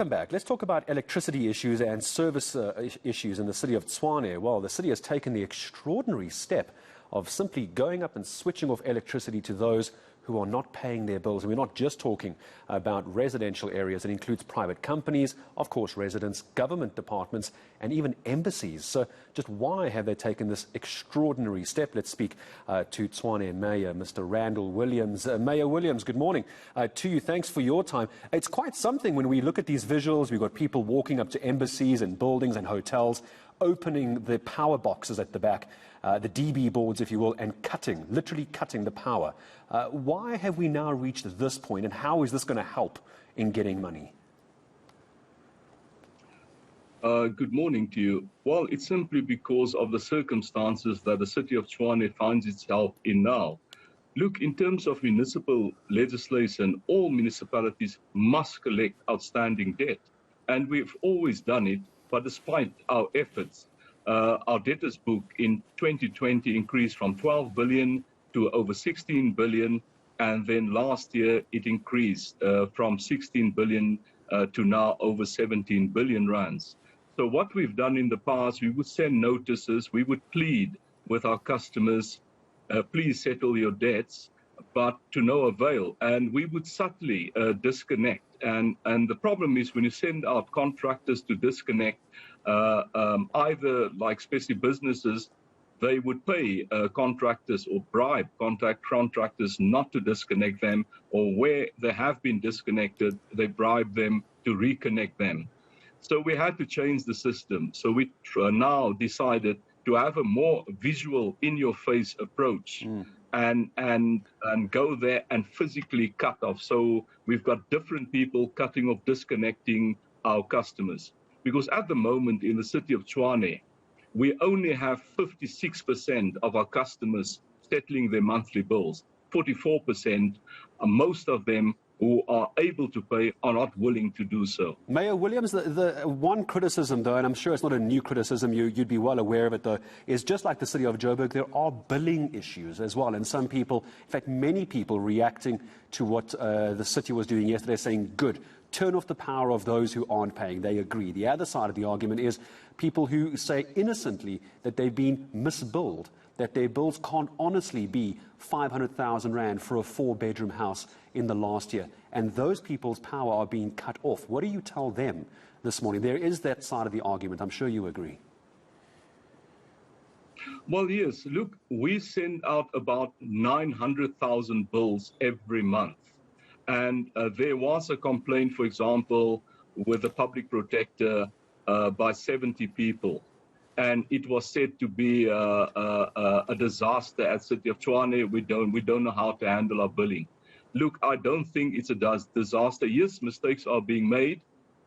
Welcome back. Let's talk about electricity issues and service issues in the city of Tshwane. Well, the city has taken the extraordinary step of simply going up and switching off electricity to those who are not paying their bills. And we're not just talking about residential areas. It includes private companies, of course, residents, government departments, and even embassies. So just why have they taken this extraordinary step? Let's speak to Tshwane Mayor, Mr. Randal Williams. Mayor Williams, good morning to you. Thanks for your time. It's quite something when we look at these visuals. We've got people walking up to embassies and buildings and hotels, opening the power boxes at the back, the DB boards, if you will, and literally cutting the power. Why have we now reached this point, and how is this going to help in getting money? Good morning to you. Well, it's simply because of the circumstances that the City of Tshwane finds itself in now. Look, in terms of municipal legislation, all municipalities must collect outstanding debt. And we've always done it, but despite our efforts, our debtors book in 2020 increased from 12 billion to over 16 billion. And then last year, it increased from 16 billion to now over 17 billion rands. So what we've done in the past, we would send notices, we would plead with our customers, please settle your debts, but to no avail. And we would subtly disconnect. And the problem is when you send out contractors to disconnect, either like especially businesses, they would pay contractors or bribe contractors not to disconnect them, or where they have been disconnected, they bribe them to reconnect them. So we had to change the system. So we now decided to have a more visual, in-your-face approach and go there and physically cut off. So we've got different people cutting off, disconnecting our customers. Because at the moment in the city of Tshwane, we only have 56% of our customers settling their monthly bills. 44%, most of them who are able to pay are not willing to do so. Mayor Williams, the one criticism, though, and I'm sure it's not a new criticism, you'd be well aware of it, though, is just like the city of Joburg, there are billing issues as well. And some people, in fact, many people reacting to what the city was doing yesterday, saying, good, turn off the power of those who aren't paying. They agree. The other side of the argument is people who say innocently that they've been misbilled, that their bills can't honestly be 500,000 rand for a 4-bedroom house in the last year. And those people's power are being cut off. What do you tell them this morning? There is that side of the argument. I'm sure you agree. Well, yes. Look, we send out about 900,000 bills every month. And there was a complaint, for example, with the public protector by 70 people. And it was said to be a disaster at City of Tshwane. We don't know how to handle our billing. Look, I don't think it's a disaster. Yes, mistakes are being made,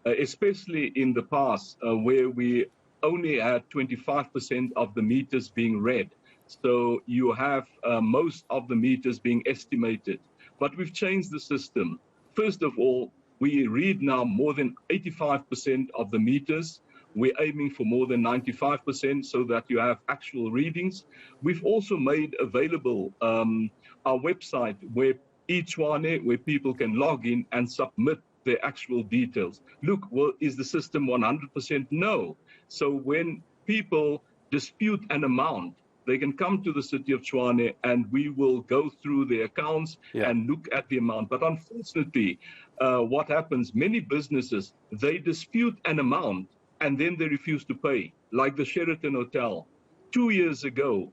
especially in the past where we only had 25% of the meters being read. So you have most of the meters being estimated. But we've changed the system. First of all, we read now more than 85% of the meters. We're aiming for more than 95% so that you have actual readings. We've also made available our website where eTshwane, where people can log in and submit their actual details. Look, well, is the system 100%? No. So when people dispute an amount, they can come to the City of Tshwane and we will go through their accounts and look at the amount. But unfortunately, what happens, many businesses, they dispute an amount and then they refuse to pay, like the Sheraton Hotel. 2 years ago,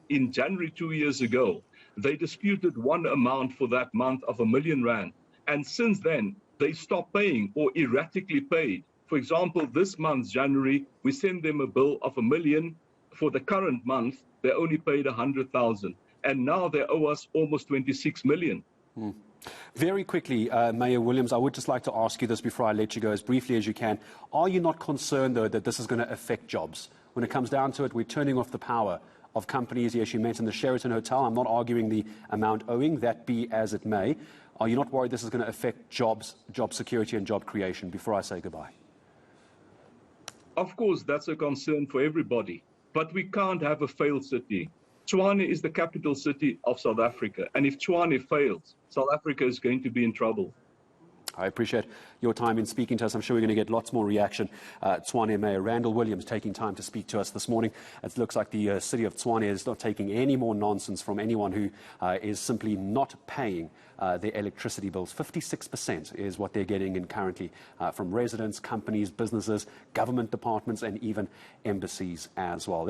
in January 2 years ago, they disputed one amount for that month of R1 million. And since then, they stopped paying or erratically paid. For example, this month, January, we sent them a bill of R1 million. For the current month, they only paid 100,000. And now they owe us almost 26 million. Very quickly, Mayor Williams, I would just like to ask you this before I let you go as briefly as you can. Are you not concerned, though, that this is going to affect jobs? When it comes down to it, we're turning off the power of companies. Yes, you mentioned the Sheraton Hotel. I'm not arguing the amount owing, that be as it may. Are you not worried this is going to affect jobs, job security and job creation before I say goodbye? Of course, that's a concern for everybody. But we can't have a failed city. Tshwane is the capital city of South Africa. And if Tshwane fails, South Africa is going to be in trouble. I appreciate your time in speaking to us. I'm sure we're going to get lots more reaction. Tshwane Mayor Randal Williams taking time to speak to us this morning. It looks like the City of Tshwane is not taking any more nonsense from anyone who is simply not paying their electricity bills. 56% is what they're getting in currently from residents, companies, businesses, government departments, and even embassies as well.